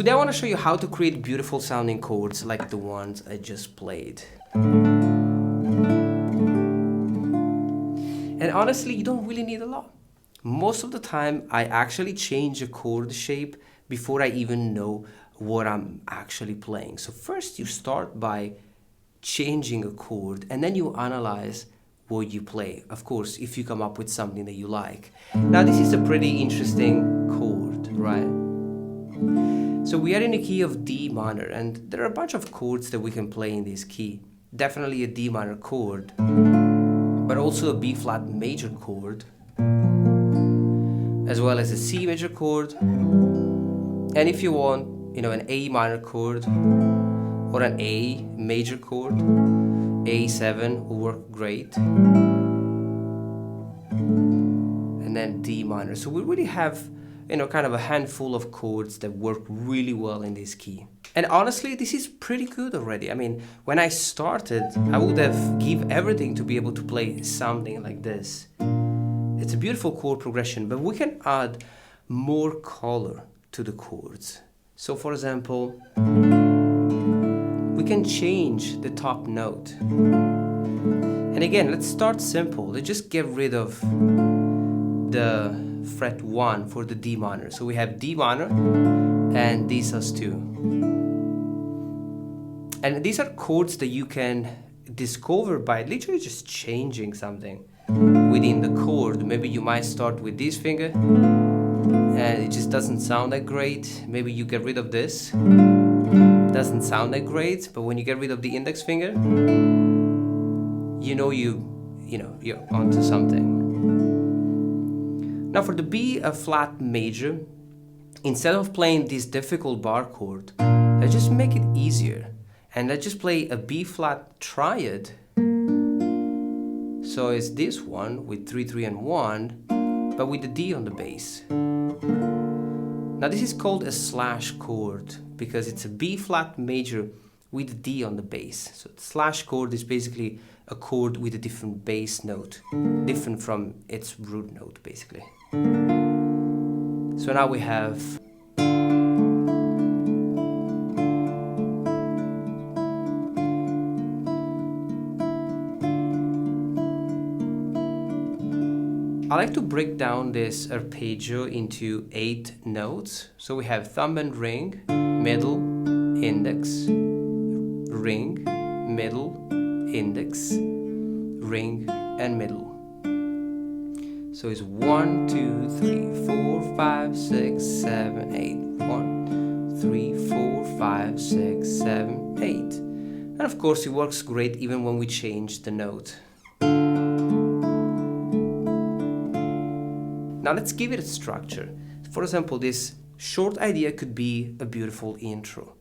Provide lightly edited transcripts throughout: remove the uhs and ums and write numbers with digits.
Today I want to show you how to create beautiful sounding chords like the ones I just played. And honestly, you don't really need a lot. Most of the time, I actually change a chord shape before I even know what I'm actually playing. So first you start by changing a chord and then you analyze what you play. Of course, if you come up with something that you like. Now this is a pretty interesting chord, right? So we are in the key of D minor, and there are a bunch of chords that we can play in this key. Definitely a D minor chord, but also a B flat major chord, as well as a C major chord, and if you want, an A minor chord, or an A major chord, A7 will work great, and then D minor. So we really have kind of a handful of chords that work really well in this key. And honestly, this is pretty good already. I mean, when I started, I would have give everything to be able to play something like this. It's a beautiful chord progression, but we can add more color to the chords. So for example, we can change the top note. And again, let's start simple. Let's just get rid of the fret 1 for the D minor. So we have D minor and D sus2. And these are chords that you can discover by literally just changing something within the chord. Maybe you might start with this finger and it just doesn't sound that great. Maybe you get rid of this. Doesn't sound that great, but when you get rid of the index finger, you're onto something. Now for the B flat major, instead of playing this difficult bar chord, let's just make it easier. And let's just play a B flat triad. So it's this one with 3, 3, and 1, but with the D on the bass. Now this is called a slash chord because it's a B flat major with a D on the bass. So the slash chord is basically a chord with a different bass note, different from its root note basically. So now we have I like to break down this arpeggio into 8 notes. So we have thumb and ring, middle, index, ring, middle, index, ring, and middle. So it's 1, 2, 3, 4, 5, 6, 7, 8. 1, 3, 4, 5, 6, 7, 8. And of course it works great even when we change the note. Now let's give it a structure. For example, this short idea could be a beautiful intro.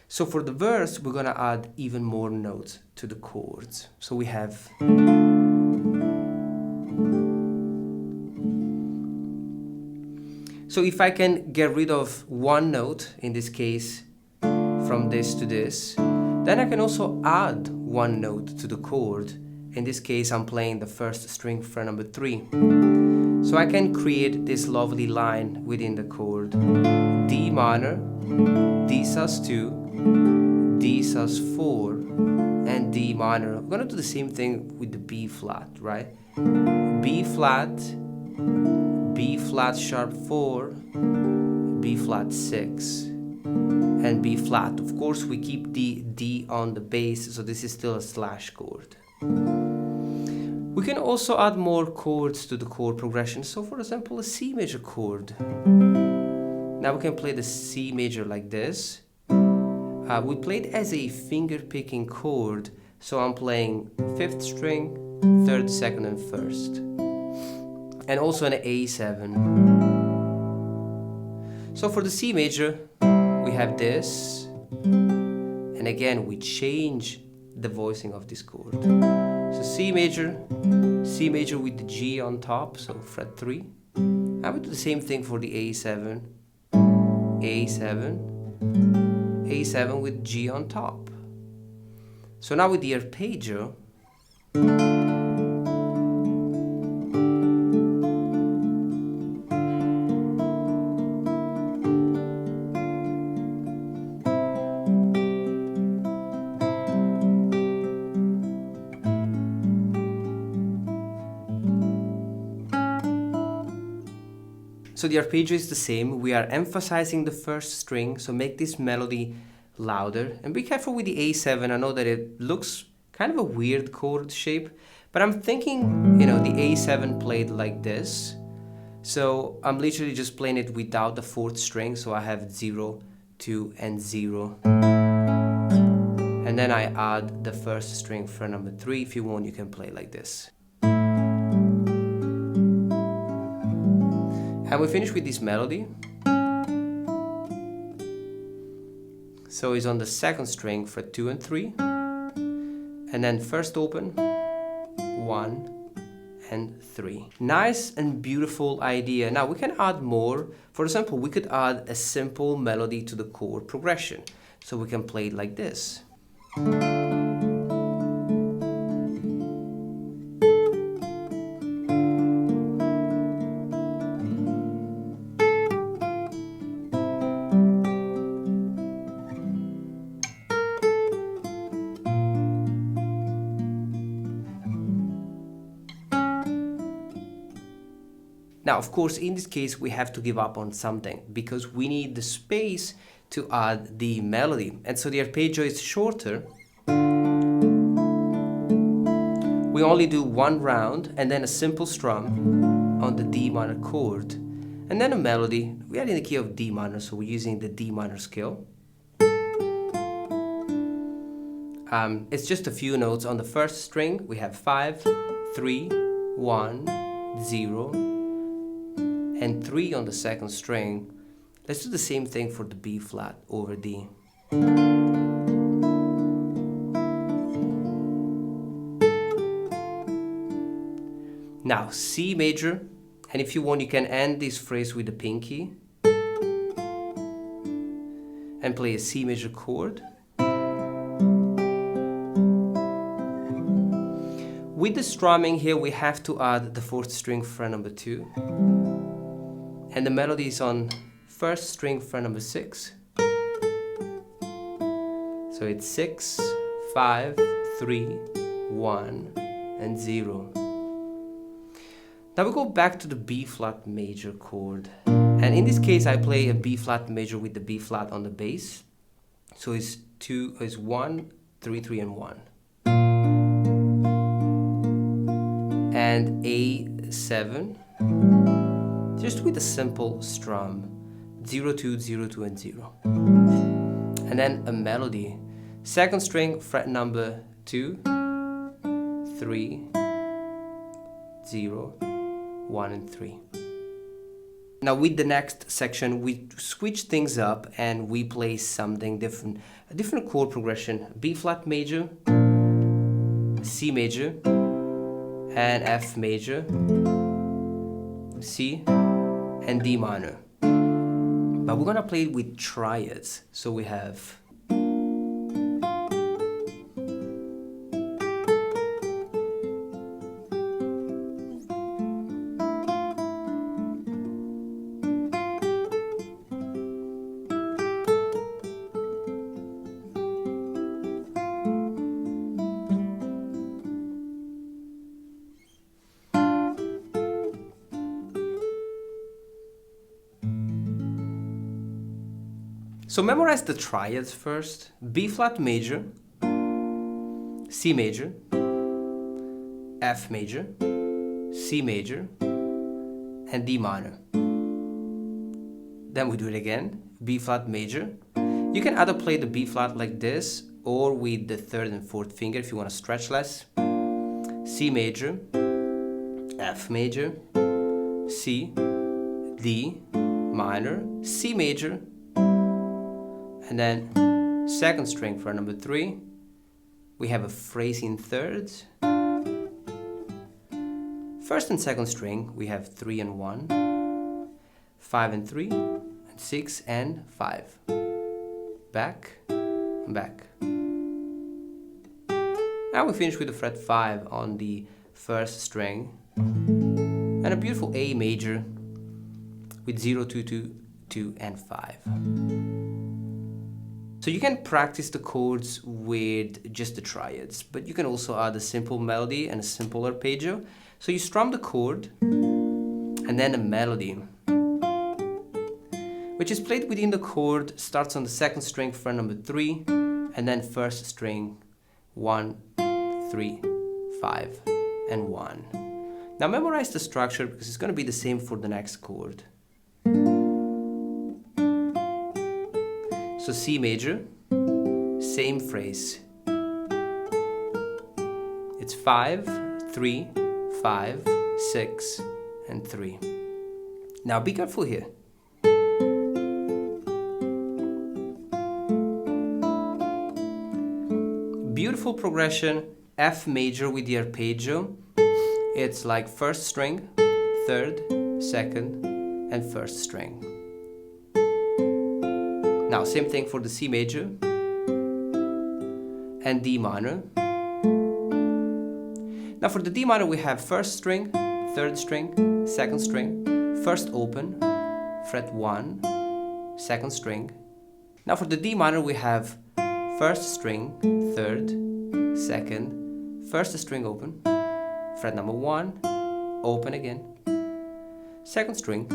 So for the verse, we're gonna add even more notes to the chords. So we have so if I can get rid of one note, in this case, from this to this, then I can also add one note to the chord. In this case, I'm playing the first string fret number 3. So I can create this lovely line within the chord. D minor, D sus2, D sus4, and D minor. I'm gonna do the same thing with the B flat, right? B flat sharp 4, B flat 6, and B flat. Of course, we keep the D on the bass, so this is still a slash chord. We can also add more chords to the chord progression. So for example, a C major chord. Now we can play the C major like this. We played as a finger picking chord. So I'm playing 5th string, 3rd, 2nd, and 1st. And also an A7. So for the C major, we have this. And again, we change the voicing of this chord. So C major with the G on top, so fret 3. I would do the same thing for the A7, A7 with G on top. So now with the arpeggio, So the arpeggio is the same. We are emphasizing the first string, so make this melody louder. And be careful with the A7. I know that it looks kind of a weird chord shape, but I'm thinking, you know, the A7 played like this. So I'm literally just playing it without the fourth string. So I have 0, 2, and 0. And then I add the first string fret number 3. If you want, you can play like this. And we finish with this melody. So it's on the second string, fret 2 and 3. And then first open, 1 and 3. Nice and beautiful idea. Now we can add more. For example, we could add a simple melody to the chord progression. So we can play it like this. Now, of course, in this case, we have to give up on something because we need the space to add the melody. And so the arpeggio is shorter. We only do one round and then a simple strum on the D minor chord. And then a melody. We are in the key of D minor, so we're using the D minor scale. It's just a few notes. On the first string, we have 5, 3, 1, 0, and 3 on the second string. Let's do the same thing for the B flat over D. Now C major, and if you want you can end this phrase with the pinky and play a C major chord. With the strumming here we have to add the fourth string fret number 2. And the melody is on first string fret number 6. So it's 6, 5, 3, 1, and 0. Now we go back to the B flat major chord. And in this case I play a B flat major with the B flat on the bass. So it's 1, 3, 3, and 1. And A7. Just with a simple strum, 0, 2, 0, 2, and 0. And then a melody. Second string, fret number 2, 3, 0, 1, and 3. Now with the next section, we switch things up and we play something different. A different chord progression, B flat major, C major, and F major, C, and D minor. But we're gonna play it with triads. So we have So memorize the triads first. B flat major, C major, F major, C major, and D minor. Then we do it again. B flat major. You can either play the B flat like this or with the third and fourth finger if you want to stretch less. C major, F major, C, D minor, C major, and then second string for number 3, we have a phrase in thirds. First and second string, we have 3 and 1, 5 and 3, and 6 and 5. Back, back. Now we finish with the fret 5 on the first string, and a beautiful A major with 0, 2, 2, 2, and 5. So you can practice the chords with just the triads, but you can also add a simple melody and a simple arpeggio. So you strum the chord and then a melody. which is played within the chord, starts on the second string, fret number 3, and then first string 1, 3, 5, and 1. Now memorize the structure because it's going to be the same for the next chord. So C major, same phrase. It's 5, 3, 5, 6, and 3. Now be careful here. Beautiful progression, F major with the arpeggio. It's like first string, third, second, and first string. Now same thing for the C major and D minor. Now for the D minor we have first string, third string, second string, first open, fret 1, second string. Now for the D minor we have first string, third, second, first string open, fret number 1, open again, second string,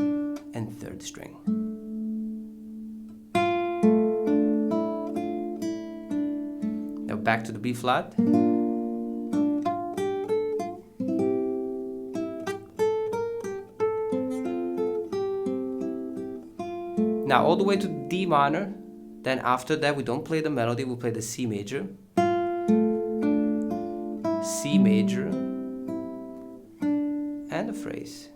and third string. Now back to the B flat. Now all the way to D minor, then after that we don't play the melody, we play the C major, C major, and the phrase.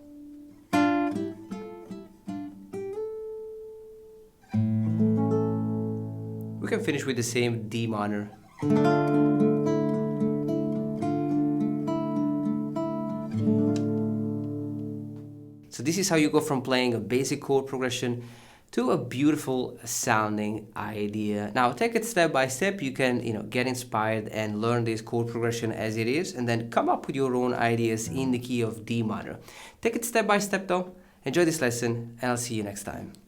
We can finish with the same D minor. So this is how you go from playing a basic chord progression to a beautiful sounding idea. Now take it step by step. You can get inspired and learn this chord progression as it is, and then come up with your own ideas in the key of D minor. Take it step by step though. Enjoy this lesson, and I'll see you next time.